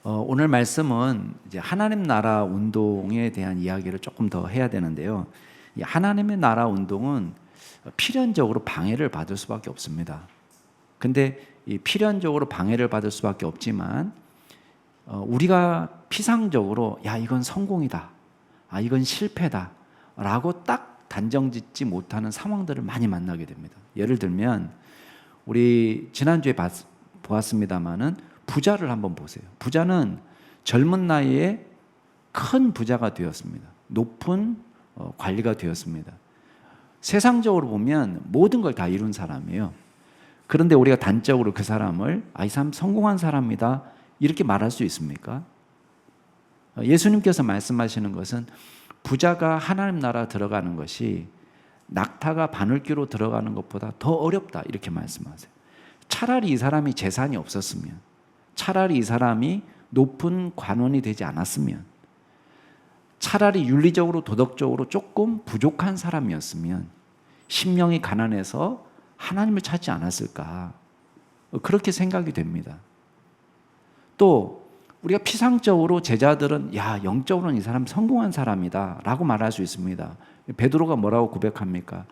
오늘 말씀은 이제 하나님 나라 운동에 대한 이야기를 조금 더 해야 되는데요. 이 하나님의 나라 운동은 필연적으로 방해를 받을 수밖에 없습니다. 근데 이 필연적으로 방해를 받을 수밖에 없지만 우리가 피상적으로 야 이건 성공이다, 아 이건 실패다 라고 딱 단정짓지 못하는 상황들을 많이 만나게 됩니다. 예를 들면 우리 지난주에 보았습니다마는 부자를 한번 보세요. 부자는 젊은 나이에 큰 부자가 되었습니다. 높은 관리가 되었습니다. 세상적으로 보면 모든 걸 다 이룬 사람이에요. 그런데 우리가 단적으로 그 사람을 이 사람 성공한 사람이다 이렇게 말할 수 있습니까? 예수님께서 말씀하시는 것은 부자가 하나님 나라 들어가는 것이 낙타가 바늘귀로 들어가는 것보다 더 어렵다 이렇게 말씀하세요. 차라리 이 사람이 재산이 없었으면, 차라리 이 사람이 높은 관원이 되지 않았으면, 차라리 윤리적으로 도덕적으로 조금 부족한 사람이었으면 심령이 가난해서 하나님을 찾지 않았을까, 그렇게 생각이 됩니다. 또 우리가 피상적으로 제자들은 야 영적으로는 이 사람 성공한 사람이다 라고 말할 수 있습니다. 베드로가 뭐라고 고백합니까?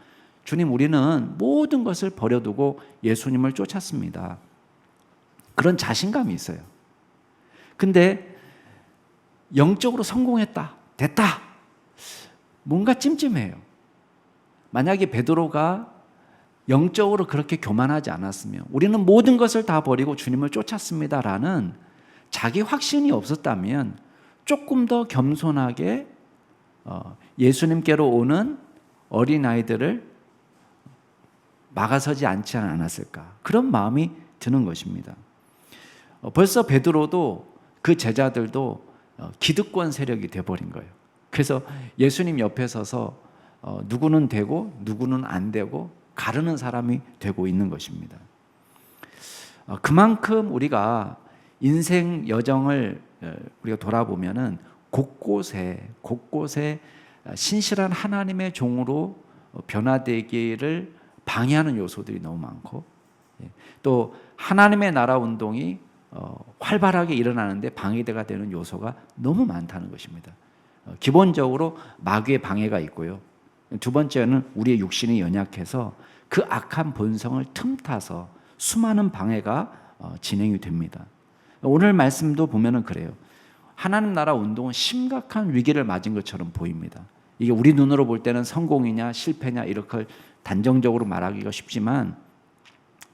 주님, 우리는 모든 것을 버려두고 예수님을 쫓았습니다. 그런 자신감이 있어요. 근데 영적으로 성공했다, 됐다, 뭔가 찜찜해요. 만약에 베드로가 영적으로 그렇게 교만하지 않았으면, 우리는 모든 것을 다 버리고 주님을 쫓았습니다라는 자기 확신이 없었다면 조금 더 겸손하게 예수님께로 오는 어린아이들을 막아서지 않지 않았을까, 그런 마음이 드는 것입니다. 벌써 베드로도 그 제자들도 기득권 세력이 돼버린 거예요. 그래서 예수님 옆에 서서 누구는 되고 누구는 안 되고 가르는 사람이 되고 있는 것입니다. 그만큼 우리가 인생 여정을 우리가 돌아보면은 곳곳에 신실한 하나님의 종으로 변화되기를 방해하는 요소들이 너무 많고, 또 하나님의 나라 운동이 활발하게 일어나는데 방해가 되는 요소가 너무 많다는 것입니다. 기본적으로 마귀의 방해가 있고요. 두 번째는 우리의 육신이 연약해서 그 악한 본성을 틈타서 수많은 방해가 진행이 됩니다. 오늘 말씀도 보면은 그래요. 하나님 나라 운동은 심각한 위기를 맞은 것처럼 보입니다. 이게 우리 눈으로 볼 때는 성공이냐 실패냐 이렇게 단정적으로 말하기가 쉽지만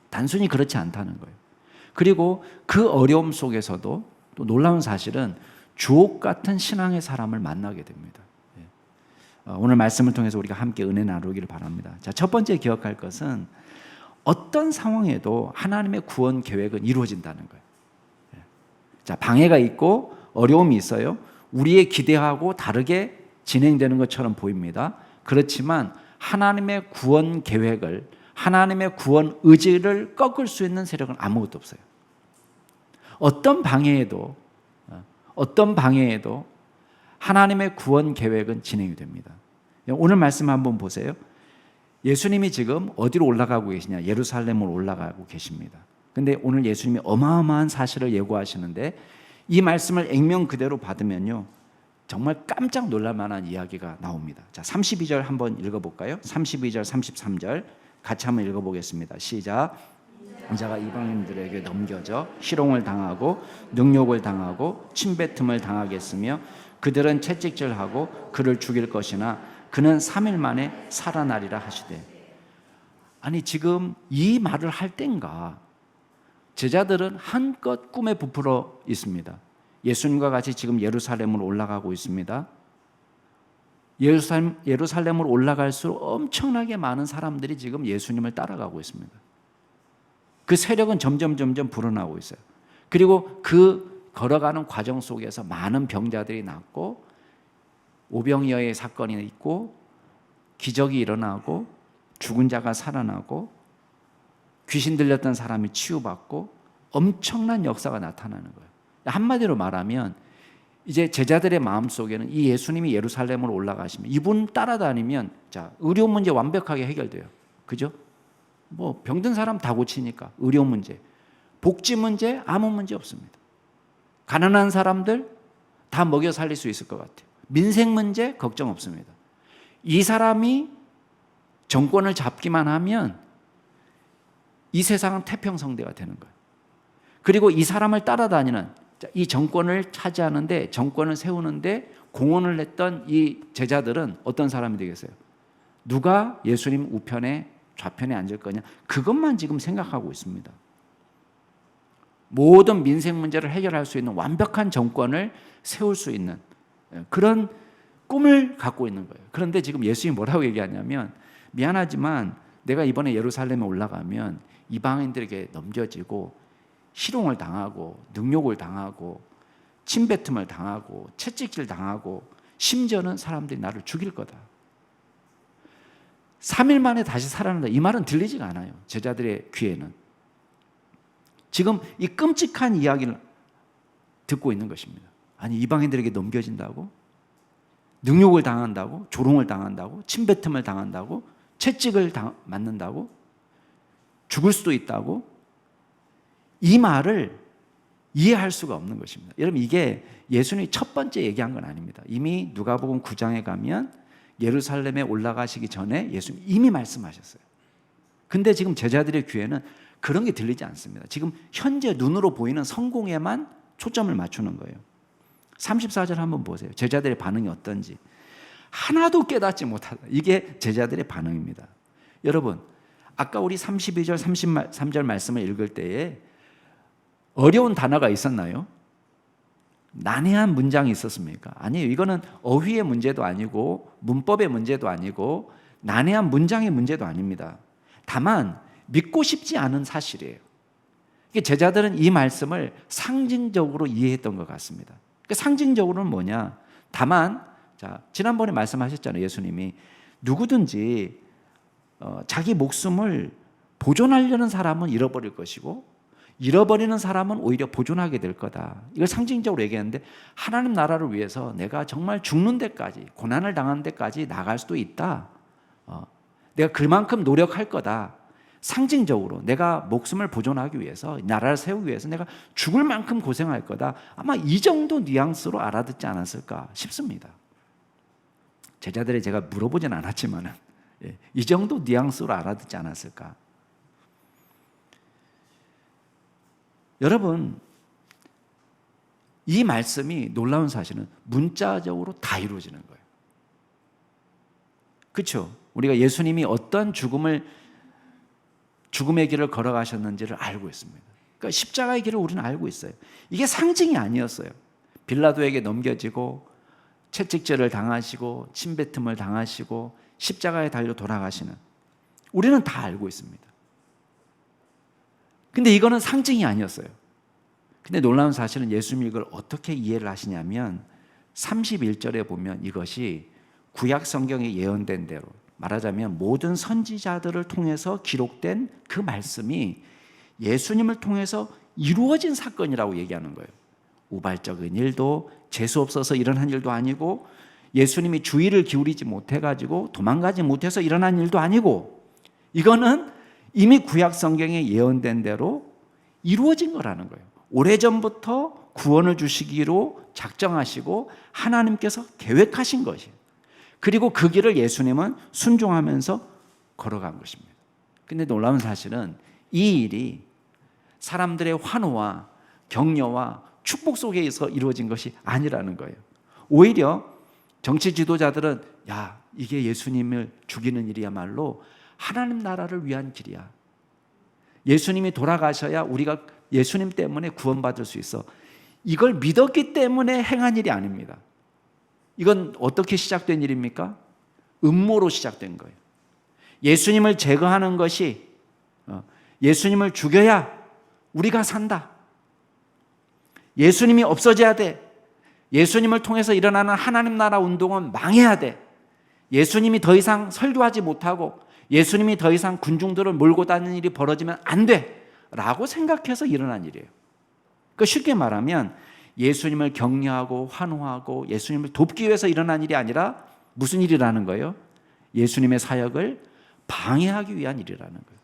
단순히 그렇지 않다는 거예요. 그리고 그 어려움 속에서도 또 놀라운 사실은 주옥 같은 신앙의 사람을 만나게 됩니다. 오늘 말씀을 통해서 우리가 함께 은혜 나누기를 바랍니다. 자, 첫 번째 기억할 것은 어떤 상황에도 하나님의 구원 계획은 이루어진다는 거예요. 자, 방해가 있고 어려움이 있어요. 우리의 기대하고 다르게 진행되는 것처럼 보입니다. 그렇지만 하나님의 구원 계획을, 하나님의 구원 의지를 꺾을 수 있는 세력은 아무것도 없어요. 어떤 방해에도 하나님의 구원 계획은 진행이 됩니다. 오늘 말씀 한번 보세요. 예수님이 지금 어디로 올라가고 계시냐? 예루살렘으로 올라가고 계십니다. 근데 오늘 예수님이 어마어마한 사실을 예고하시는데 이 말씀을 액면 그대로 받으면요, 정말 깜짝 놀랄 만한 이야기가 나옵니다. 자, 32절 한번 읽어볼까요? 32절, 33절 같이 한번 읽어보겠습니다. 시작. 자가 이방인들에게 넘겨져 희롱을 당하고 능욕을 당하고 침뱉음을 당하겠으며 그들은 채찍질하고 그를 죽일 것이나 그는 3일 만에 살아나리라 하시되. 아니, 지금 이 말을 할 땐가 제자들은 한껏 꿈에 부풀어 있습니다. 예수님과 같이 지금 예루살렘으로 올라가고 있습니다. 예루살렘으로 올라갈수록 엄청나게 많은 사람들이 지금 예수님을 따라가고 있습니다. 그 세력은 점점 불어나고 있어요. 그리고 그 걸어가는 과정 속에서 많은 병자들이 낫고 오병이어의 사건이 있고 기적이 일어나고 죽은 자가 살아나고 귀신 들렸던 사람이 치유받고 엄청난 역사가 나타나는 거예요. 한마디로 말하면 이제 제자들의 마음속에는 이 예수님이 예루살렘으로 올라가시면 이분 따라다니면 자, 의료 문제 완벽하게 해결돼요. 그죠? 뭐 병든 사람 다 고치니까 의료 문제, 복지 문제 아무 문제 없습니다. 가난한 사람들 다 먹여 살릴 수 있을 것 같아요. 민생 문제 걱정 없습니다. 이 사람이 정권을 잡기만 하면 이 세상은 태평성대가 되는 거예요. 그리고 이 사람을 따라다니는, 이 정권을 차지하는데, 정권을 세우는데 공헌을 했던 이 제자들은 어떤 사람이 되겠어요? 누가 예수님 우편에 좌편에 앉을 거냐, 그것만 지금 생각하고 있습니다. 모든 민생 문제를 해결할 수 있는 완벽한 정권을 세울 수 있는 그런 꿈을 갖고 있는 거예요. 그런데 지금 예수님이 뭐라고 얘기하냐면, 미안하지만 내가 이번에 예루살렘에 올라가면 이방인들에게 넘겨지고 희롱을 당하고 능욕을 당하고 침뱉음을 당하고 채찍질 당하고 심지어는 사람들이 나를 죽일 거다. 3일 만에 다시 살아난다. 이 말은 들리지가 않아요. 제자들의 귀에는. 지금 이 끔찍한 이야기를 듣고 있는 것입니다. 아니, 이방인들에게 넘겨진다고? 능욕을 당한다고? 조롱을 당한다고? 침뱉음을 당한다고? 채찍을 맞는다고? 죽을 수도 있다고? 이 말을 이해할 수가 없는 것입니다. 여러분, 이게 예수님이 첫 번째 얘기한 건 아닙니다. 이미 누가복음 9장에 가면 예루살렘에 올라가시기 전에 예수님이 이미 말씀하셨어요. 근데 지금 제자들의 귀에는 그런 게 들리지 않습니다. 지금 현재 눈으로 보이는 성공에만 초점을 맞추는 거예요. 34절 한번 보세요. 제자들의 반응이 어떤지. 하나도 깨닫지 못하다. 이게 제자들의 반응입니다. 여러분, 아까 우리 32절 33절 말씀을 읽을 때에 어려운 단어가 있었나요? 난해한 문장이 있었습니까? 아니에요. 이거는 어휘의 문제도 아니고 문법의 문제도 아니고 난해한 문장의 문제도 아닙니다. 다만 믿고 싶지 않은 사실이에요. 제자들은 이 말씀을 상징적으로 이해했던 것 같습니다. 상징적으로는 뭐냐? 다만, 지난번에 말씀하셨잖아요. 예수님이 누구든지 자기 목숨을 보존하려는 사람은 잃어버릴 것이고 잃어버리는 사람은 오히려 보존하게 될 거다. 이걸 상징적으로 얘기했는데, 하나님 나라를 위해서 내가 정말 죽는 데까지, 고난을 당하는 데까지 나갈 수도 있다. 내가 그만큼 노력할 거다. 상징적으로 내가 목숨을 보존하기 위해서, 나라를 세우기 위해서 내가 죽을 만큼 고생할 거다. 아마 이 정도 뉘앙스로 알아듣지 않았을까 싶습니다. 제자들이 제가 물어보진 않았지만 이 정도 뉘앙스로 알아듣지 않았을까. 여러분, 이 말씀이 놀라운 사실은 문자적으로 다 이루어지는 거예요. 그렇죠? 우리가 예수님이 어떤 죽음의 길을 걸어가셨는지를 알고 있습니다. 그러니까 십자가의 길을 우리는 알고 있어요. 이게 상징이 아니었어요. 빌라도에게 넘겨지고 채찍질을 당하시고 침뱉음을 당하시고 십자가에 달려 돌아가시는, 우리는 다 알고 있습니다. 근데 이거는 상징이 아니었어요. 근데 놀라운 사실은 예수님이 이걸 어떻게 이해를 하시냐면 31절에 보면 이것이 구약 성경에 예언된 대로, 말하자면 모든 선지자들을 통해서 기록된 그 말씀이 예수님을 통해서 이루어진 사건이라고 얘기하는 거예요. 우발적인 일도 재수 없어서 일어난 일도 아니고, 예수님이 주의를 기울이지 못해가지고 도망가지 못해서 일어난 일도 아니고, 이거는 이미 구약 성경에 예언된 대로 이루어진 거라는 거예요. 오래전부터 구원을 주시기로 작정하시고 하나님께서 계획하신 것이에요. 그리고 그 길을 예수님은 순종하면서 걸어간 것입니다. 근데 놀라운 사실은 이 일이 사람들의 환호와 격려와 축복 속에서 이루어진 것이 아니라는 거예요. 오히려 정치 지도자들은, 야, 이게 예수님을 죽이는 일이야말로 하나님 나라를 위한 길이야. 예수님이 돌아가셔야 우리가 예수님 때문에 구원받을 수 있어. 이걸 믿었기 때문에 행한 일이 아닙니다. 이건 어떻게 시작된 일입니까? 음모로 시작된 거예요. 예수님을 제거하는 것이, 예수님을 죽여야 우리가 산다. 예수님이 없어져야 돼. 예수님을 통해서 일어나는 하나님 나라 운동은 망해야 돼. 예수님이 더 이상 설교하지 못하고 예수님이 더 이상 군중들을 몰고 다니는 일이 벌어지면 안 돼 라고 생각해서 일어난 일이에요. 그러니까 쉽게 말하면 예수님을 격려하고 환호하고 예수님을 돕기 위해서 일어난 일이 아니라 무슨 일이라는 거예요? 예수님의 사역을 방해하기 위한 일이라는 거예요.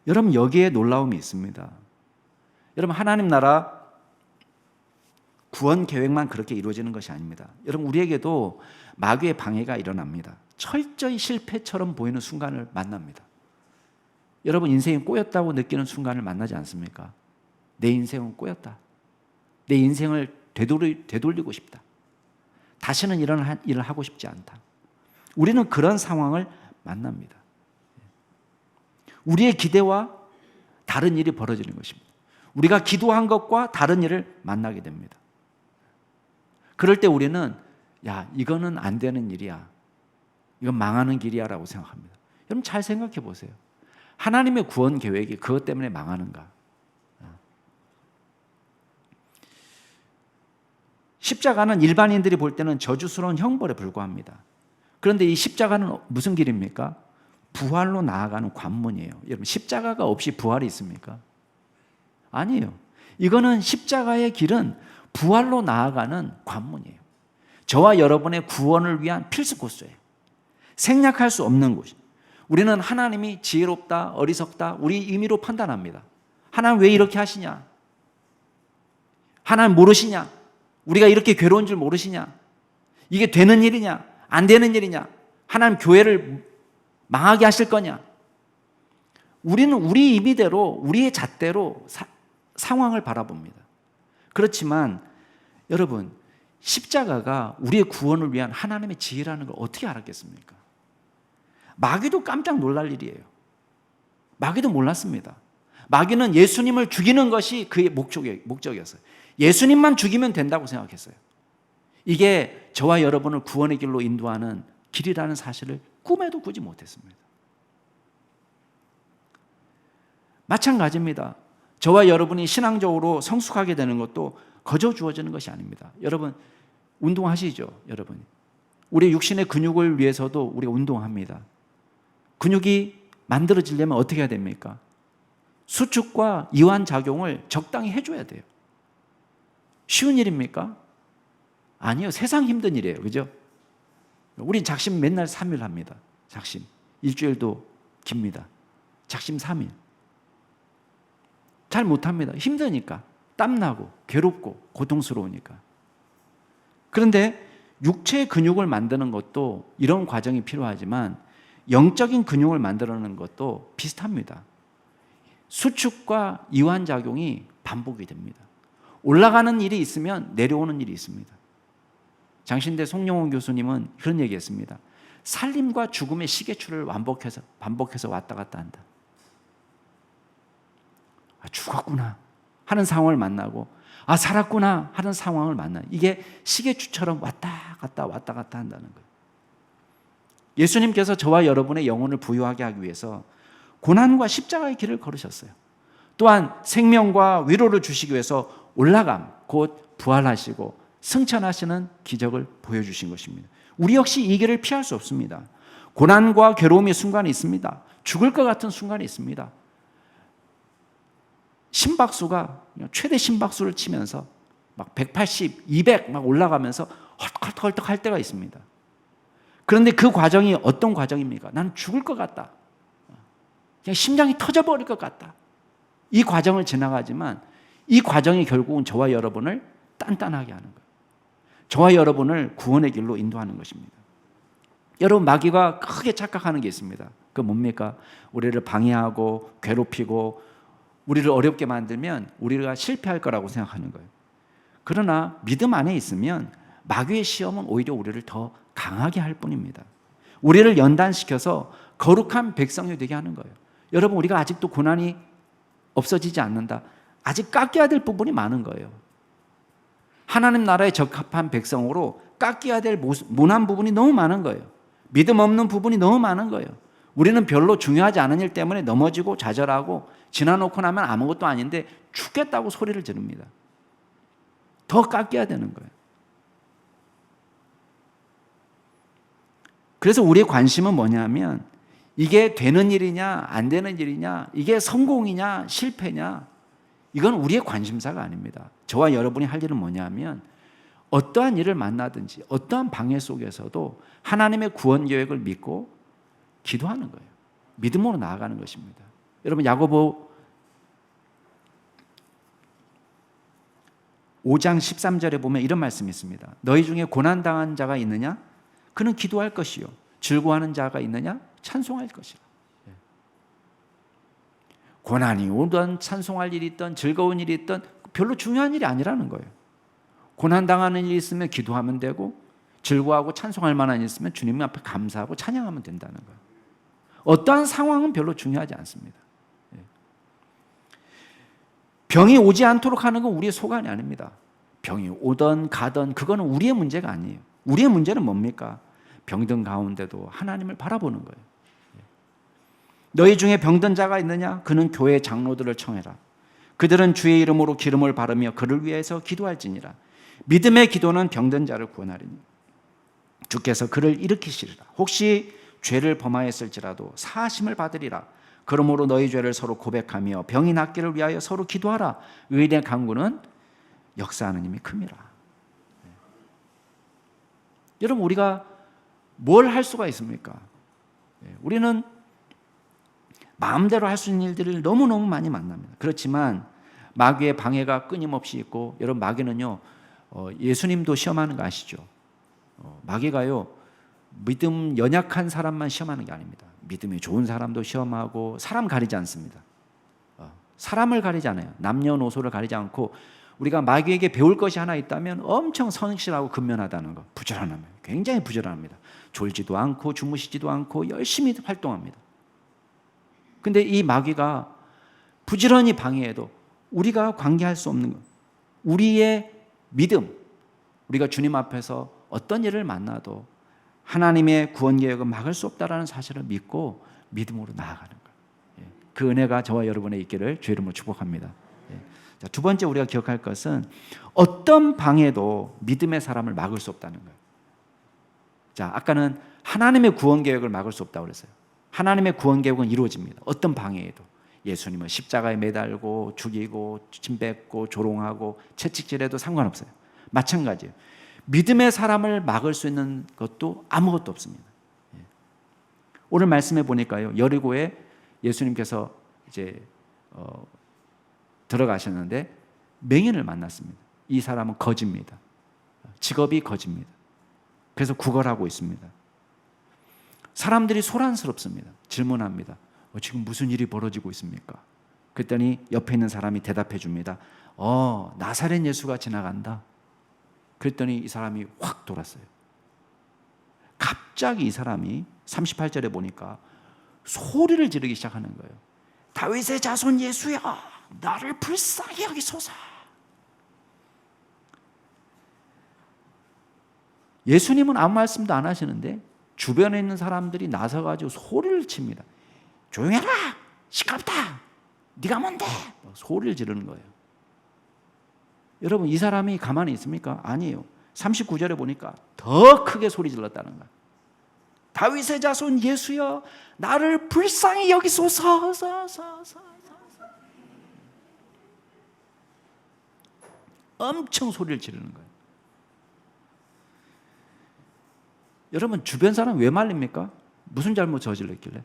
여러분, 여기에 놀라움이 있습니다. 여러분, 하나님 나라 구원 계획만 그렇게 이루어지는 것이 아닙니다. 여러분, 우리에게도 마귀의 방해가 일어납니다. 철저히 실패처럼 보이는 순간을 만납니다. 여러분, 인생이 꼬였다고 느끼는 순간을 만나지 않습니까? 내 인생은 꼬였다. 내 인생을 되돌리고 싶다. 다시는 이런 일을 하고 싶지 않다. 우리는 그런 상황을 만납니다. 우리의 기대와 다른 일이 벌어지는 것입니다. 우리가 기도한 것과 다른 일을 만나게 됩니다. 그럴 때 우리는 이거는 안 되는 일이야. 이건 망하는 길이야 라고 생각합니다. 여러분, 잘 생각해 보세요. 하나님의 구원 계획이 그것 때문에 망하는가? 십자가는 일반인들이 볼 때는 저주스러운 형벌에 불과합니다. 그런데 이 십자가는 무슨 길입니까? 부활로 나아가는 관문이에요. 여러분, 십자가가 없이 부활이 있습니까? 아니에요. 이거는 십자가의 길은 부활로 나아가는 관문이에요. 저와 여러분의 구원을 위한 필수 코스예요. 생략할 수 없는 곳. 우리는 하나님이 지혜롭다, 어리석다, 우리 임의로 판단합니다. 하나님 왜 이렇게 하시냐? 하나님 모르시냐? 우리가 이렇게 괴로운 줄 모르시냐? 이게 되는 일이냐? 안 되는 일이냐? 하나님 교회를 망하게 하실 거냐? 우리는 우리 임의대로, 우리의 잣대로 상황을 바라봅니다. 그렇지만 여러분, 십자가가 우리의 구원을 위한 하나님의 지혜라는 걸 어떻게 알았겠습니까? 마귀도 깜짝 놀랄 일이에요. 마귀도 몰랐습니다. 마귀는 예수님을 죽이는 것이 그의 목적이었어요. 예수님만 죽이면 된다고 생각했어요. 이게 저와 여러분을 구원의 길로 인도하는 길이라는 사실을 꿈에도 꾸지 못했습니다. 마찬가지입니다. 저와 여러분이 신앙적으로 성숙하게 되는 것도 거저 주어지는 것이 아닙니다. 여러분, 운동하시죠, 여러분. 우리 육신의 근육을 위해서도 우리가 운동합니다. 근육이 만들어지려면 어떻게 해야 됩니까? 수축과 이완 작용을 적당히 해줘야 돼요. 쉬운 일입니까? 아니요. 세상 힘든 일이에요. 그죠? 우린 작심 맨날 3일 합니다. 작심. 일주일도 깁니다. 작심 3일. 잘 못합니다. 힘드니까. 땀나고 괴롭고 고통스러우니까. 그런데 육체의 근육을 만드는 것도 이런 과정이 필요하지만 영적인 근육을 만들어내는 것도 비슷합니다. 수축과 이완작용이 반복이 됩니다. 올라가는 일이 있으면 내려오는 일이 있습니다. 장신대 송영훈 교수님은 그런 얘기했습니다. 살림과 죽음의 시계추를 반복해서 왔다 갔다 한다. 죽었구나 하는 상황을 만나고 살았구나 하는 상황을 만나. 이게 시계추처럼 왔다 갔다 한다는 거예요. 예수님께서 저와 여러분의 영혼을 부유하게 하기 위해서 고난과 십자가의 길을 걸으셨어요. 또한 생명과 위로를 주시기 위해서 올라감, 곧 부활하시고 승천하시는 기적을 보여주신 것입니다. 우리 역시 이 길을 피할 수 없습니다. 고난과 괴로움의 순간이 있습니다. 죽을 것 같은 순간이 있습니다. 심박수가 최대 심박수를 치면서 막 180, 200 막 올라가면서 헐떡헐떡 할 때가 있습니다. 그런데 그 과정이 어떤 과정입니까? 나는 죽을 것 같다. 그냥 심장이 터져버릴 것 같다. 이 과정을 지나가지만 이 과정이 결국은 저와 여러분을 단단하게 하는 거예요. 저와 여러분을 구원의 길로 인도하는 것입니다. 여러분, 마귀가 크게 착각하는 게 있습니다. 그게 뭡니까? 우리를 방해하고 괴롭히고 우리를 어렵게 만들면 우리가 실패할 거라고 생각하는 거예요. 그러나 믿음 안에 있으면 마귀의 시험은 오히려 우리를 더 강하게 할 뿐입니다. 우리를 연단시켜서 거룩한 백성이 되게 하는 거예요. 여러분, 우리가 아직도 고난이 없어지지 않는다. 아직 깎여야 될 부분이 많은 거예요. 하나님 나라에 적합한 백성으로 깎여야 될 모난 부분이 너무 많은 거예요. 믿음 없는 부분이 너무 많은 거예요. 우리는 별로 중요하지 않은 일 때문에 넘어지고 좌절하고 지나놓고 나면 아무것도 아닌데 죽겠다고 소리를 지릅니다. 더 깎여야 되는 거예요. 그래서 우리의 관심은 뭐냐면 이게 되는 일이냐 안 되는 일이냐, 이게 성공이냐 실패냐, 이건 우리의 관심사가 아닙니다. 저와 여러분이 할 일은 뭐냐면 어떠한 일을 만나든지 어떠한 방해 속에서도 하나님의 구원 계획을 믿고 기도하는 거예요. 믿음으로 나아가는 것입니다. 여러분, 야고보 5장 13절에 보면 이런 말씀이 있습니다. 너희 중에 고난당한 자가 있느냐? 그는 기도할 것이요. 즐거워하는 자가 있느냐? 찬송할 것이라. 고난이 오든 찬송할 일이 있든 즐거운 일이 있든 별로 중요한 일이 아니라는 거예요. 고난당하는 일이 있으면 기도하면 되고 즐거워하고 찬송할 만한 일이 있으면 주님 앞에 감사하고 찬양하면 된다는 거예요. 어떠한 상황은 별로 중요하지 않습니다. 병이 오지 않도록 하는 건 우리의 소관이 아닙니다. 병이 오든 가든 그거는 우리의 문제가 아니에요. 우리의 문제는 뭡니까? 병든 가운데도 하나님을 바라보는 거예요. 너희 중에 병든 자가 있느냐? 그는 교회 장로들을 청해라. 그들은 주의 이름으로 기름을 바르며 그를 위해서 기도할지니라. 믿음의 기도는 병든 자를 구원하리니 주께서 그를 일으키시리라. 혹시 죄를 범하였을지라도 사하심을 받으리라. 그러므로 너희 죄를 서로 고백하며 병이 낫기를 위하여 서로 기도하라. 의인의 간구는 역사하는 힘이 큼이라. 여러분, 우리가 뭘 할 수가 있습니까? 우리는 마음대로 할 수 있는 일들을 너무너무 많이 만납니다. 그렇지만 마귀의 방해가 끊임없이 있고, 여러분, 마귀는요, 예수님도 시험하는 거 아시죠? 마귀가요, 믿음 연약한 사람만 시험하는 게 아닙니다. 믿음이 좋은 사람도 시험하고, 사람 가리지 않습니다. 사람을 가리지 않아요. 남녀노소를 가리지 않고, 우리가 마귀에게 배울 것이 하나 있다면 엄청 성실하고 근면하다는 거. 부지런합니다. 굉장히 부지런합니다. 졸지도 않고 주무시지도 않고 열심히 활동합니다. 근데 이 마귀가 부지런히 방해해도 우리가 관계할 수 없는 것, 우리의 믿음, 우리가 주님 앞에서 어떤 일을 만나도 하나님의 구원 계획은 막을 수 없다라는 사실을 믿고 믿음으로 나아가는 거예요. 그 은혜가 저와 여러분의 있기를 주의 이름으로 축복합니다. 자, 두 번째 우리가 기억할 것은 어떤 방해도 믿음의 사람을 막을 수 없다는 거예요. 자, 아까는 하나님의 구원 계획을 막을 수 없다고 그랬어요. 하나님의 구원 계획은 이루어집니다. 어떤 방해에도. 예수님은 십자가에 매달고 죽이고 침 뱉고 조롱하고 채찍질해도 상관없어요. 마찬가지예요. 믿음의 사람을 막을 수 있는 것도 아무것도 없습니다. 오늘 말씀해 보니까요, 여리고에 예수님께서 이제 들어가셨는데 맹인을 만났습니다. 이 사람은 거지입니다. 직업이 거지입니다. 그래서 구걸하고 있습니다. 사람들이 소란스럽습니다. 질문합니다. 지금 무슨 일이 벌어지고 있습니까? 그랬더니 옆에 있는 사람이 대답해 줍니다. 나사렛 예수가 지나간다. 그랬더니 이 사람이 확 돌았어요. 갑자기 이 사람이 38절에 보니까 소리를 지르기 시작하는 거예요. 다윗의 자손 예수야, 나를 불쌍히 여기소서. 예수님은 아무 말씀도 안 하시는데 주변에 있는 사람들이 나서가지고 소리를 칩니다. 조용해라, 시끄럽다, 네가 뭔데? 소리를 지르는 거예요. 여러분, 이 사람이 가만히 있습니까? 아니에요. 39절에 보니까 더 크게 소리 질렀다는 거예요. 다윗의 자손 예수여, 나를 불쌍히 여기소서. 엄청 소리를 지르는 거예요. 여러분, 주변 사람 왜 말립니까? 무슨 잘못 저질렀길래?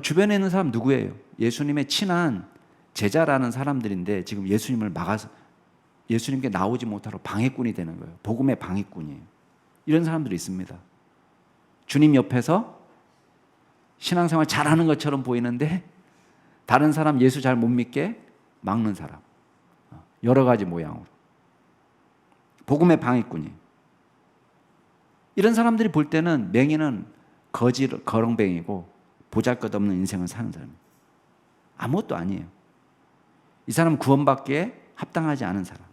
주변에 있는 사람 누구예요? 예수님의 친한 제자라는 사람들인데 지금 예수님을 막아서 예수님께 나오지 못하러 방해꾼이 되는 거예요. 복음의 방해꾼이에요. 이런 사람들이 있습니다. 주님 옆에서 신앙생활 잘하는 것처럼 보이는데 다른 사람 예수 잘 못 믿게 막는 사람. 여러 가지 모양으로. 복음의 방해꾼이에요. 이런 사람들이 볼 때는 맹인은 거렁뱅이고 보잘것없는 인생을 사는 사람이에요. 아무것도 아니에요. 이 사람은 구원받기에 합당하지 않은 사람.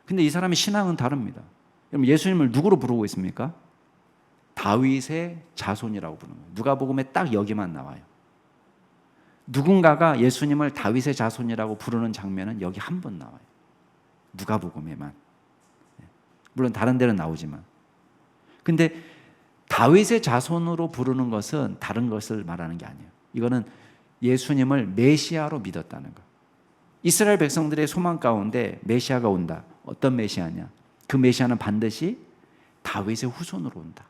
근데 이 사람의 신앙은 다릅니다. 그럼 예수님을 누구로 부르고 있습니까? 다윗의 자손이라고 부르는 거예요. 누가복음에 딱 여기만 나와요. 누군가가 예수님을 다윗의 자손이라고 부르는 장면은 여기 한 번 나와요. 누가복음에만. 물론 다른 데는 나오지만. 근데 다윗의 자손으로 부르는 것은 다른 것을 말하는 게 아니에요. 이거는 예수님을 메시아로 믿었다는 거. 이스라엘 백성들의 소망 가운데 메시아가 온다. 어떤 메시아냐? 그 메시아는 반드시 다윗의 후손으로 온다.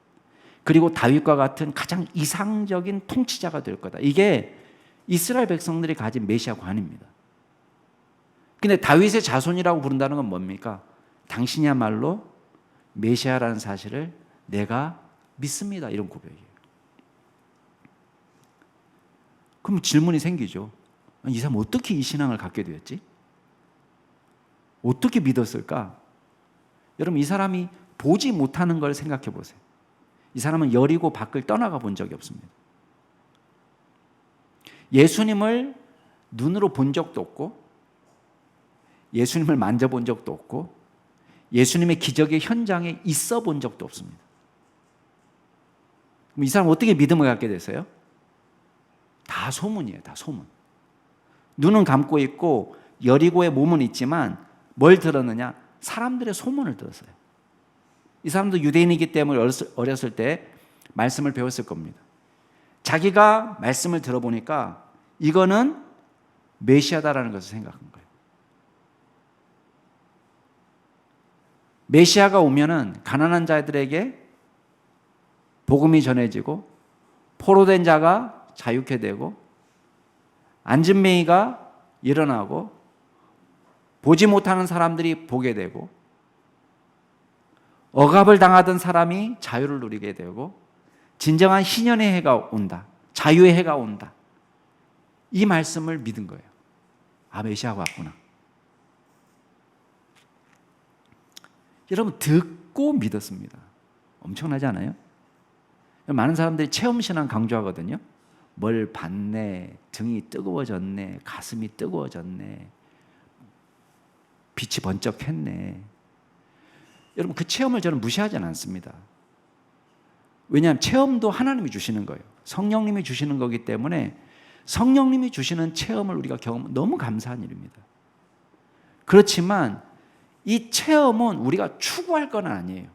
그리고 다윗과 같은 가장 이상적인 통치자가 될 거다. 이게 이스라엘 백성들이 가진 메시아관입니다. 근데 다윗의 자손이라고 부른다는 건 뭡니까? 당신이야말로 메시아라는 사실을 내가 믿습니다. 이런 고백이에요. 그럼 질문이 생기죠. 이 사람 어떻게 이 신앙을 갖게 되었지? 어떻게 믿었을까? 여러분, 이 사람이 보지 못하는 걸 생각해 보세요. 이 사람은 여리고 밖을 떠나가 본 적이 없습니다. 예수님을 눈으로 본 적도 없고, 예수님을 만져본 적도 없고, 예수님의 기적의 현장에 있어 본 적도 없습니다. 그럼 이 사람 어떻게 믿음을 갖게 됐어요? 다 소문이에요. 다 소문. 눈은 감고 있고 여리고의 몸은 있지만 뭘 들었느냐? 사람들의 소문을 들었어요. 이 사람도 유대인이기 때문에 어렸을 때 말씀을 배웠을 겁니다. 자기가 말씀을 들어보니까 이거는 메시아다라는 것을 생각한 거예요. 메시아가 오면은 가난한 자들에게 복음이 전해지고, 포로된 자가 자유케 되고, 앉은 매이가 일어나고, 보지 못하는 사람들이 보게 되고, 억압을 당하던 사람이 자유를 누리게 되고, 진정한 희년의 해가 온다. 자유의 해가 온다. 이 말씀을 믿은 거예요. 아, 메시아가 왔구나. 여러분, 듣고 믿었습니다. 엄청나지 않아요? 많은 사람들이 체험신앙 강조하거든요. 뭘 봤네, 등이 뜨거워졌네, 가슴이 뜨거워졌네, 빛이 번쩍했네. 여러분, 그 체험을 저는 무시하지는 않습니다. 왜냐하면 체험도 하나님이 주시는 거예요. 성령님이 주시는 거기 때문에 성령님이 주시는 체험을 우리가 경험하면 너무 감사한 일입니다. 그렇지만 이 체험은 우리가 추구할 건 아니에요.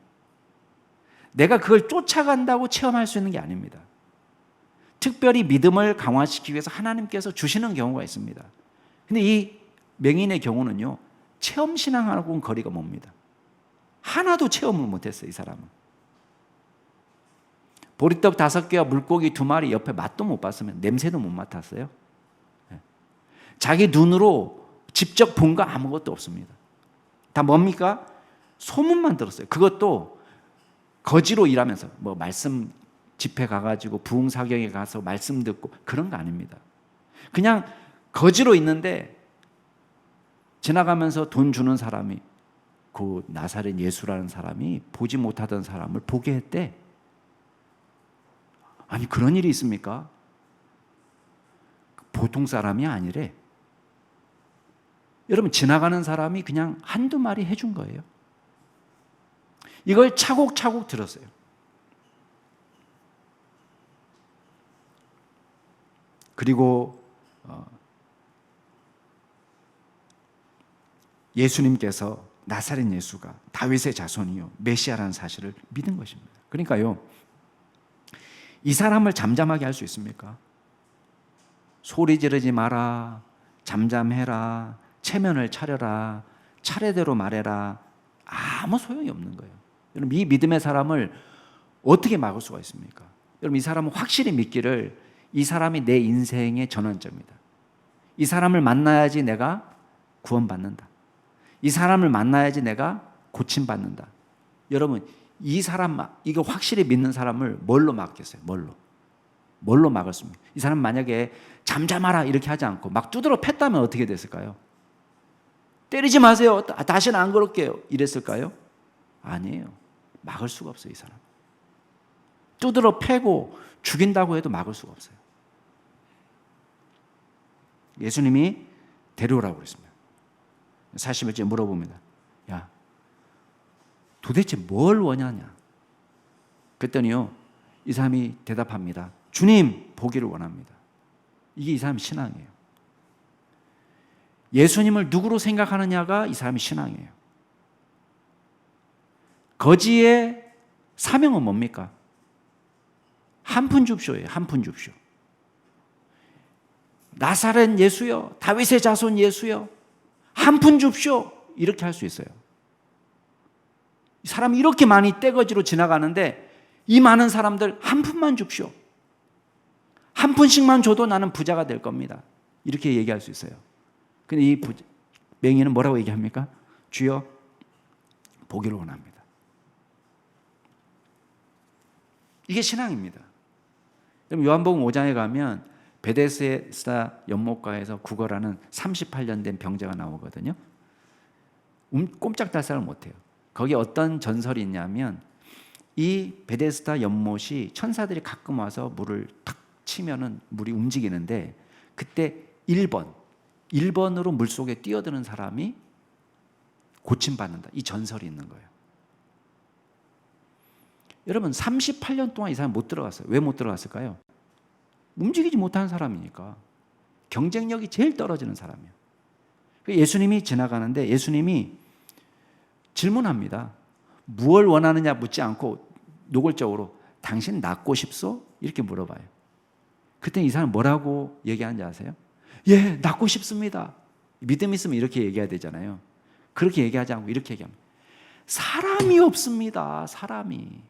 내가 그걸 쫓아간다고 체험할 수 있는 게 아닙니다. 특별히 믿음을 강화시키기 위해서 하나님께서 주시는 경우가 있습니다. 근데 이 맹인의 경우는요, 체험신앙하고는 거리가 멉니다. 하나도 체험을 못했어요, 이 사람은. 보리떡 5개와 물고기 2마리 옆에 맛도 못 봤으면, 냄새도 못 맡았어요. 자기 눈으로 직접 본 거 아무것도 없습니다. 다 뭡니까? 소문만 들었어요. 그것도 거지로 일하면서, 뭐 말씀 집회 가가지고 부흥사경에 가서 말씀 듣고 그런 거 아닙니다. 그냥 거지로 있는데 지나가면서 돈 주는 사람이, 그 나사렛 예수라는 사람이 보지 못하던 사람을 보게 했대. 아니, 그런 일이 있습니까? 보통 사람이 아니래. 여러분, 지나가는 사람이 그냥 한두 마리 해준 거예요. 이걸 차곡차곡 들었어요. 그리고 예수님께서, 나사렛 예수가 다윗의 자손이요 메시아라는 사실을 믿은 것입니다. 그러니까요, 이 사람을 잠잠하게 할 수 있습니까? 소리 지르지 마라, 잠잠해라, 체면을 차려라, 차례대로 말해라, 아무 소용이 없는 거예요. 여러분, 이 믿음의 사람을 어떻게 막을 수가 있습니까? 여러분, 이 사람은 확실히 믿기를, 이 사람이 내 인생의 전환점이다. 이 사람을 만나야지 내가 구원받는다. 이 사람을 만나야지 내가 고침받는다. 여러분, 이 사람, 이거 확실히 믿는 사람을 뭘로 막겠어요? 뭘로 막았습니까? 이 사람 만약에 잠잠하라 이렇게 하지 않고 막 두드러 팼다면 어떻게 됐을까요? 때리지 마세요, 다시는 안 그럴게요, 이랬을까요? 아니에요. 막을 수가 없어요. 이 사람 두드러 패고 죽인다고 해도 막을 수가 없어요. 예수님이 데려오라고 그랬습니다. 40일째 물어봅니다. 야, 도대체 뭘 원하냐? 그랬더니요, 이 사람이 대답합니다. 주님, 보기를 원합니다. 이게 이 사람 신앙이에요. 예수님을 누구로 생각하느냐가 이 사람의 신앙이에요. 거지의 사명은 뭡니까? 한 푼 줍쇼예요. 한 푼 줍쇼. 나사렛 예수여, 다윗의 자손 예수여, 한 푼 줍쇼, 이렇게 할 수 있어요. 사람이 이렇게 많이 떼거지로 지나가는데 이 많은 사람들 한 푼만 줍쇼, 한 푼씩만 줘도 나는 부자가 될 겁니다, 이렇게 얘기할 수 있어요. 근데 이 맹인은 뭐라고 얘기합니까? 주여 보기를 원합니다. 이게 신앙입니다. 그럼 요한복음 5장에 가면 베데스다 연못가에서 구걸하는 38년 된 병자가 나오거든요. 꼼짝달싹을 못해요. 거기에 어떤 전설이 있냐면 이 베데스다 연못이 천사들이 가끔 와서 물을 탁 치면은 물이 움직이는데 그때 1번으로 물속에 뛰어드는 사람이 고침받는다. 이 전설이 있는 거예요. 여러분 38년 동안 이 사람 못 들어갔어요. 왜 못 들어갔을까요? 움직이지 못하는 사람이니까. 경쟁력이 제일 떨어지는 사람이에요. 예수님이 지나가는데 예수님이 질문합니다. 무엇을 원하느냐 묻지 않고 노골적으로 당신 낫고 싶소? 이렇게 물어봐요. 그때 이 사람 뭐라고 얘기하는지 아세요? 예, 낫고 싶습니다. 믿음 있으면 이렇게 얘기해야 되잖아요. 그렇게 얘기하지 않고 이렇게 얘기합니다. 사람이 없습니다. 사람이.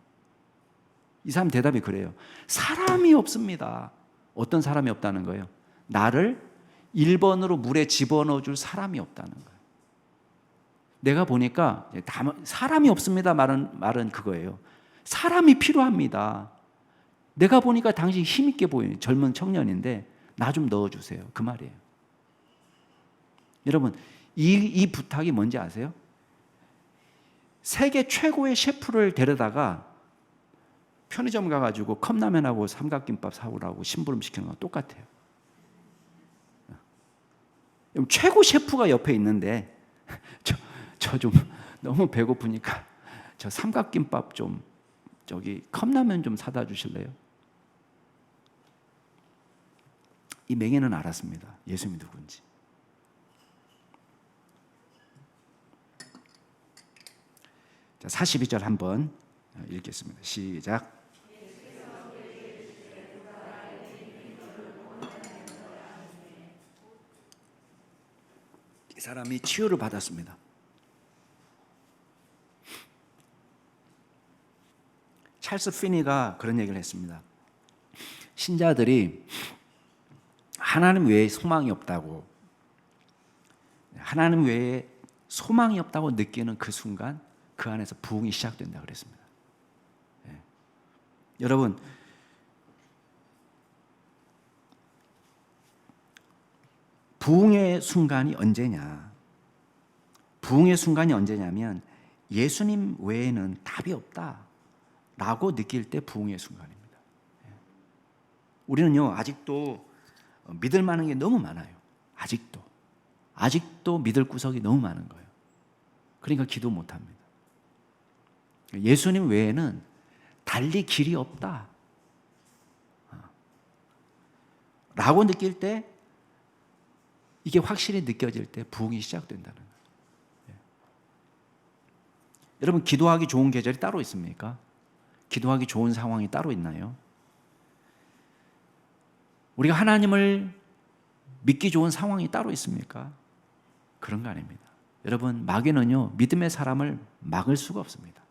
이 사람 대답이 그래요. 사람이 없습니다. 어떤 사람이 없다는 거예요? 나를 1번으로 물에 집어넣어 줄 사람이 없다는 거예요. 내가 보니까 사람이 없습니다 말은 그거예요. 사람이 필요합니다. 내가 보니까 당신 힘있게 보이는 젊은 청년인데 나 좀 넣어주세요. 그 말이에요. 여러분 이 부탁이 뭔지 아세요? 세계 최고의 셰프를 데려다가 편의점 가가지고 컵라면하고 삼각김밥 사오라고 심부름 시키는 건 똑같아요. 최고 셰프가 옆에 있는데 저 좀 너무 배고프니까 저 삼각김밥 좀 저기 컵라면 좀 사다 주실래요? 이 맹인은 알았습니다. 예수님이 누군지. 자, 42절 한번 읽겠습니다. 시작. 이 사람이 치유를 받았습니다. 찰스 피니가 그런 얘기를 했습니다. 신자들이 하나님 외에 소망이 없다고, 하나님 외에 소망이 없다고 느끼는 그 순간 그 안에서 부흥이 시작된다 그랬습니다. 예. 여러분 부흥의 순간이 언제냐? 부흥의 순간이 언제냐면 예수님 외에는 답이 없다라고 느낄 때 부흥의 순간입니다. 예. 우리는요 아직도 믿을 만한 게 너무 많아요. 아직도 믿을 구석이 너무 많은 거예요. 그러니까 기도 못합니다. 예수님 외에는 달리 길이 없다 라고 느낄 때, 이게 확실히 느껴질 때 부흥이 시작된다는 거예요. 예. 여러분 기도하기 좋은 계절이 따로 있습니까? 기도하기 좋은 상황이 따로 있나요? 우리가 하나님을 믿기 좋은 상황이 따로 있습니까? 그런 거 아닙니다. 여러분 마귀는요 믿음의 사람을 막을 수가 없습니다.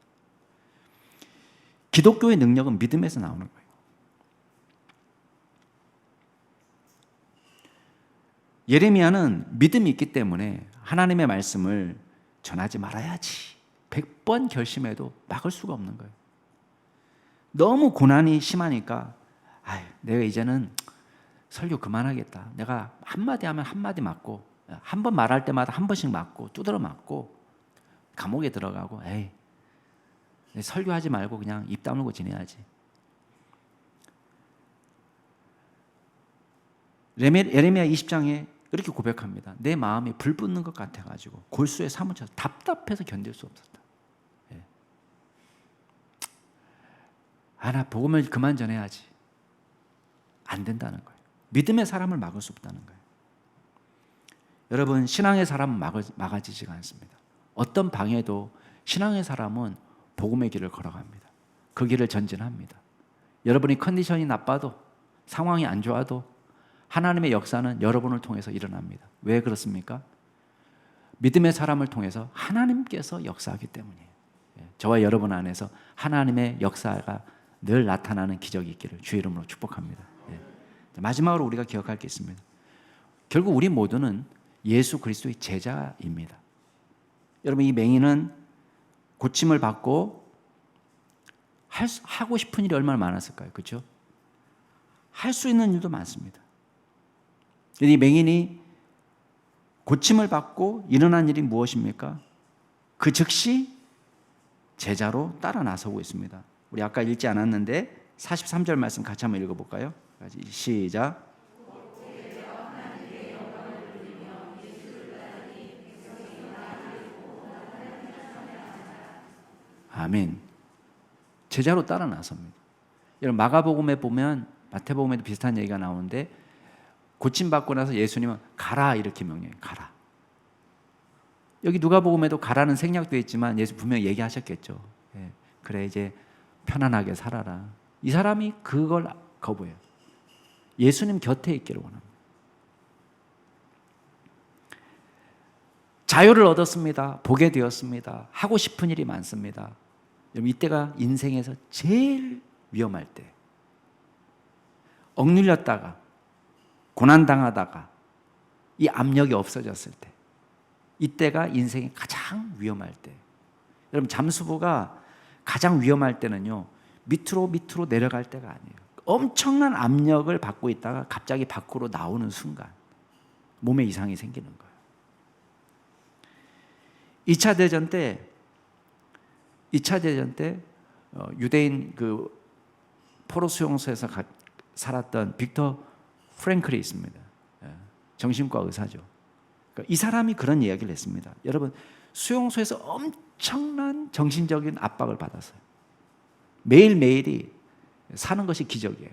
기독교의 능력은 믿음에서 나오는 거예요. 예레미야는 믿음이 있기 때문에 하나님의 말씀을 전하지 말아야지 100번 결심해도 막을 수가 없는 거예요. 너무 고난이 심하니까 내가 이제는 설교 그만하겠다. 내가 한마디 하면 한마디 맞고 한 번 말할 때마다 한 번씩 맞고 두드러 맞고 감옥에 들어가고 설교하지 말고 그냥 입 다물고 지내야지. 예레미야 20장에 이렇게 고백합니다. 내 마음이 불붙는 것 같아가지고 골수에 사무쳐서 답답해서 견딜 수 없었다. 나 복음을 그만 전해야지. 안 된다는 거예요. 믿음의 사람을 막을 수 없다는 거예요. 여러분 신앙의 사람은 막아지지가 않습니다. 어떤 방해도 신앙의 사람은 복음의 길을 걸어갑니다. 그 길을 전진합니다. 여러분이 컨디션이 나빠도 상황이 안 좋아도 하나님의 역사는 여러분을 통해서 일어납니다. 왜 그렇습니까? 믿음의 사람을 통해서 하나님께서 역사하기 때문이에요. 저와 여러분 안에서 하나님의 역사가 늘 나타나는 기적이 있기를 주의 이름으로 축복합니다. 마지막으로 우리가 기억할 게 있습니다. 결국 우리 모두는 예수 그리스도의 제자입니다. 여러분, 이 맹인은 고침을 받고 하고 싶은 일이 얼마나 많았을까요? 그렇죠? 할 수 있는 일도 많습니다. 이 맹인이 고침을 받고 일어난 일이 무엇입니까? 그 즉시 제자로 따라 나서고 있습니다. 우리 아까 읽지 않았는데 43절 말씀 같이 한번 읽어볼까요? 시작. 아멘. 제자로 따라 나섭니다. 여러분, 마가복음에 보면, 마태복음에도 비슷한 얘기가 나오는데 고침받고 나서 예수님은 가라 이렇게 명령해요. 가라. 여기 누가복음에도 가라는 생략되어 있지만 예수 분명히 얘기하셨겠죠. 예, 그래 이제 편안하게 살아라. 이 사람이 그걸 거부해요. 예수님 곁에 있기를 원합니다. 자유를 얻었습니다. 보게 되었습니다. 하고 싶은 일이 많습니다. 여러분, 이때가 인생에서 제일 위험할 때, 억눌렸다가 고난당하다가 이 압력이 없어졌을 때, 이때가 인생이 가장 위험할 때. 여러분, 잠수부가 가장 위험할 때는요, 밑으로 내려갈 때가 아니에요. 엄청난 압력을 받고 있다가 갑자기 밖으로 나오는 순간 몸에 이상이 생기는 거예요. 2차 대전 때 유대인 그 포로 수용소에서 살았던 빅터 프랭클이 있습니다. 정신과 의사죠. 그러니까 이 사람이 그런 이야기를 했습니다. 여러분, 수용소에서 엄청난 정신적인 압박을 받았어요. 매일매일이 사는 것이 기적이에요.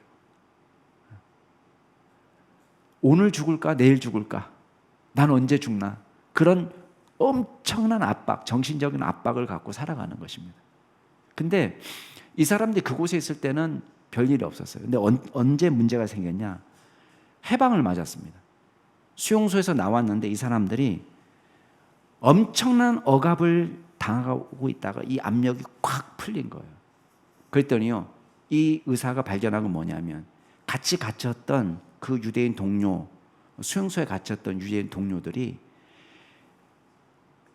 오늘 죽을까 내일 죽을까, 난 언제 죽나, 그런 엄청난 압박, 정신적인 압박을 갖고 살아가는 것입니다. 근데 이 사람들이 그곳에 있을 때는 별일이 없었어요. 근데 언제 문제가 생겼냐? 해방을 맞았습니다. 수용소에서 나왔는데 이 사람들이 엄청난 억압을 당하고 있다가 이 압력이 콱 풀린 거예요. 그랬더니요, 이 의사가 발견한 건 뭐냐면, 같이 갇혔던 그 유대인 동료, 수용소에 갇혔던 유대인 동료들이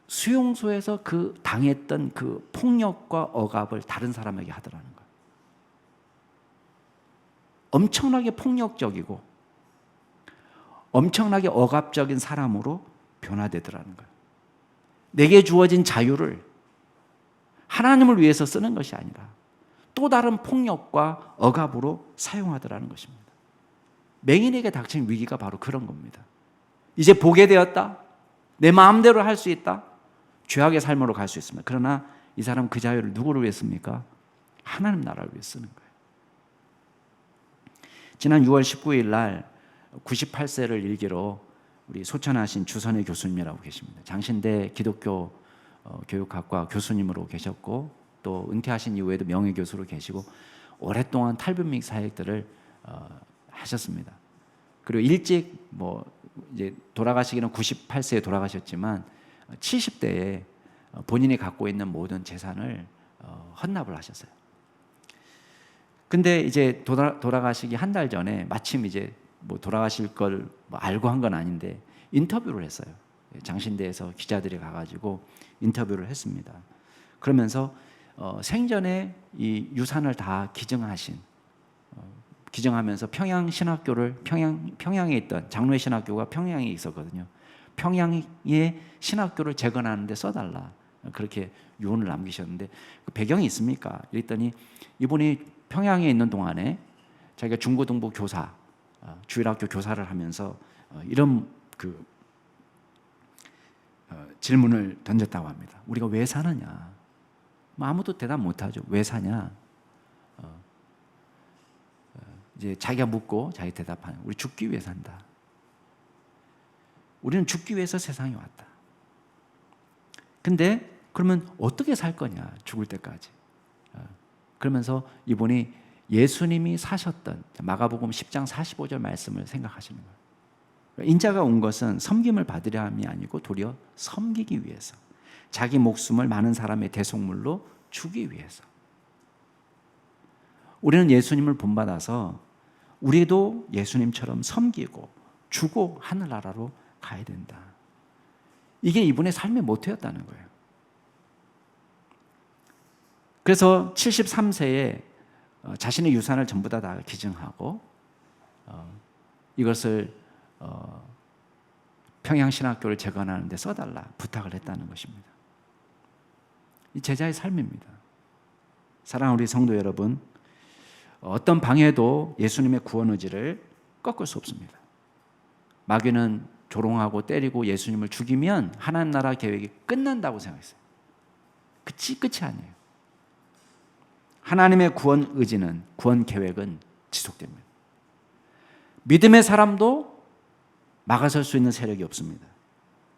수용소에서 그 당했던 그 폭력과 억압을 다른 사람에게 하더라는 거예요. 엄청나게 폭력적이고 엄청나게 억압적인 사람으로 변화되더라는 거예요. 내게 주어진 자유를 하나님을 위해서 쓰는 것이 아니라 또 다른 폭력과 억압으로 사용하더라는 것입니다. 맹인에게 닥친 위기가 바로 그런 겁니다. 이제 보게 되었다. 내 마음대로 할 수 있다. 죄악의 삶으로 갈 수 있습니다. 그러나 이 사람 그 자유를 누구를 위해 씁니까? 하나님 나라를 위해 쓰는 거예요. 지난 6월 19일 날 98세를 일기로 우리 소천하신 주선의 교수님이라고 계십니다. 장신대 기독교 교육학과 교수님으로 계셨고, 또 은퇴하신 이후에도 명예교수로 계시고 오랫동안 탈북민 사역들을 하셨습니다. 그리고 일찍 이제 돌아가시기는 98세에 돌아가셨지만 70대에 본인이 갖고 있는 모든 재산을 헌납을 하셨어요. 근데 이제 돌아가시기 한 달 전에 마침 이제 돌아가실 걸 알고 한 건 아닌데 인터뷰를 했어요. 장신대에서 기자들이 가가지고 인터뷰를 했습니다. 그러면서 생전에 이 유산을 다 기증하면서 평양 신학교를 평양에 있던 장로의 신학교가 평양에 있었거든요. 평양의 신학교를 재건하는 데 써달라, 그렇게 유언을 남기셨는데 그 배경이 있습니까? 그랬더니 이분이 평양에 있는 동안에 자기가 중고등부 교사, 주일학교 교사를 하면서 이런 질문을 던졌다고 합니다. 우리가 왜 사느냐? 아무도 대답 못하죠. 왜 사냐? 이제 자기가 묻고 자기 대답하는, 우리 죽기 위해 산다. 우리는 죽기 위해서 세상에 왔다. 근데 그러면 어떻게 살 거냐, 죽을 때까지. 그러면서 이분이 예수님이 사셨던 마가복음 10장 45절 말씀을 생각하시는 거예요. 인자가 온 것은 섬김을 받으려 함이 아니고 도리어 섬기기 위해서, 자기 목숨을 많은 사람의 대속물로 주기 위해서. 우리는 예수님을 본받아서 우리도 예수님처럼 섬기고 주고 하늘나라로 가야 된다. 이게 이분의 삶의 모토였다는 거예요. 그래서 73세에 자신의 유산을 전부 다 기증하고 이것을 평양신학교를 재건하는 데 써달라 부탁을 했다는 것입니다. 이 제자의 삶입니다. 사랑하는 우리 성도 여러분, 어떤 방해도 예수님의 구원 의지를 꺾을 수 없습니다. 마귀는 조롱하고 때리고 예수님을 죽이면 하나님 나라 계획이 끝난다고 생각했어요. 끝이 아니에요. 하나님의 구원 의지는, 구원 계획은 지속됩니다. 믿음의 사람도 막아설 수 있는 세력이 없습니다.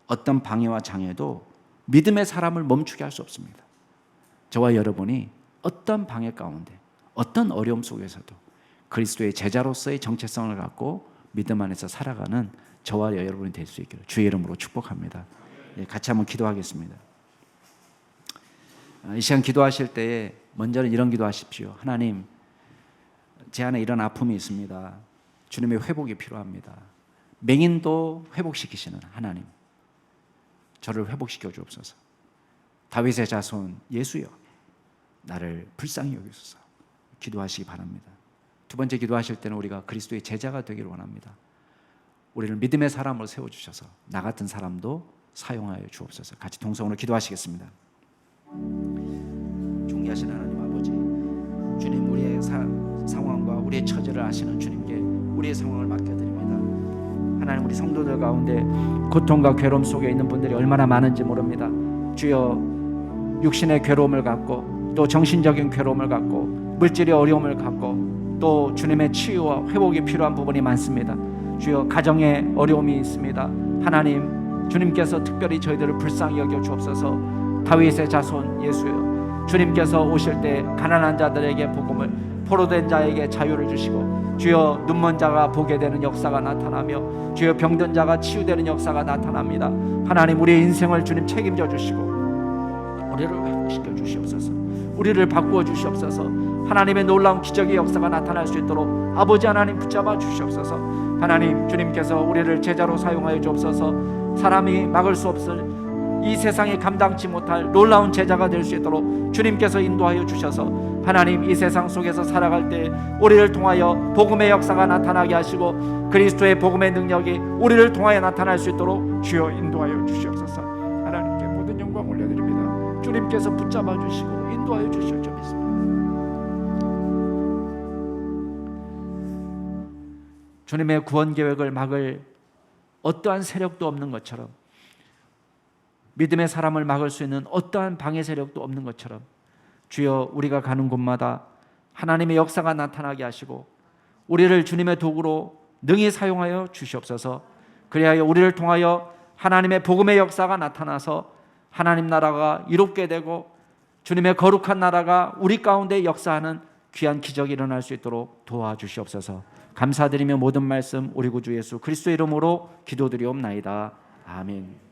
어떤 방해와 장애도 믿음의 사람을 멈추게 할 수 없습니다. 저와 여러분이 어떤 방해 가운데, 어떤 어려움 속에서도 그리스도의 제자로서의 정체성을 갖고 믿음 안에서 살아가는 저와 여러분이 될 수 있기를 주의 이름으로 축복합니다. 같이 한번 기도하겠습니다. 이 시간 기도하실 때에 먼저는 이런 기도하십시오. 하나님, 제 안에 이런 아픔이 있습니다. 주님의 회복이 필요합니다. 맹인도 회복시키시는 하나님, 저를 회복시켜 주옵소서. 다윗의 자손 예수여, 나를 불쌍히 여기소서. 기도하시기 바랍니다. 두 번째 기도하실 때는 우리가 그리스도의 제자가 되기를 원합니다. 우리를 믿음의 사람으로 세워주셔서 나 같은 사람도 사용하여 주옵소서. 같이 동성으로 기도하시겠습니다. 존귀하신 하나님 아버지, 주님, 우리의 상황과 우리의 처지를 아시는 주님께 우리의 상황을 맡겨드립니다. 하나님, 우리 성도들 가운데 고통과 괴로움 속에 있는 분들이 얼마나 많은지 모릅니다. 주여, 육신의 괴로움을 갖고 또 정신적인 괴로움을 갖고 물질의 어려움을 갖고 또 주님의 치유와 회복이 필요한 부분이 많습니다. 주여, 가정에 어려움이 있습니다. 하나님, 주님께서 특별히 저희들을 불쌍히 여겨 주옵소서. 다윗의 자손 예수여, 주님께서 오실 때 가난한 자들에게 복음을, 포로된 자에게 자유를 주시고, 주여, 눈먼 자가 보게 되는 역사가 나타나며, 주여, 병든 자가 치유되는 역사가 나타납니다. 하나님, 우리의 인생을 주님 책임져 주시고 우리를 회복시켜 주시옵소서. 우리를 바꾸어 주시옵소서. 하나님의 놀라운 기적의 역사가 나타날 수 있도록 아버지 하나님 붙잡아 주시옵소서. 하나님, 주님께서 우리를 제자로 사용하여 주옵소서. 사람이 막을 수 없을 이 세상에 감당치 못할 놀라운 제자가 될 수 있도록 주님께서 인도하여 주셔서 하나님, 이 세상 속에서 살아갈 때 우리를 통하여 복음의 역사가 나타나게 하시고 그리스도의 복음의 능력이 우리를 통하여 나타날 수 있도록 주여 인도하여 주시옵소서. 하나님께 모든 영광 올려드립니다. 주님께서 붙잡아 주시고 인도하여 주실 줄 믿습니다. 주님의 구원 계획을 막을 어떠한 세력도 없는 것처럼, 믿음의 사람을 막을 수 있는 어떠한 방해 세력도 없는 것처럼 주여, 우리가 가는 곳마다 하나님의 역사가 나타나게 하시고 우리를 주님의 도구로 능히 사용하여 주시옵소서. 그리하여 우리를 통하여 하나님의 복음의 역사가 나타나서 하나님 나라가 이롭게 되고 주님의 거룩한 나라가 우리 가운데 역사하는 귀한 기적이 일어날 수 있도록 도와주시옵소서. 감사드리며 모든 말씀 우리 구주 예수 그리스도의 이름으로 기도드리옵나이다. 아멘.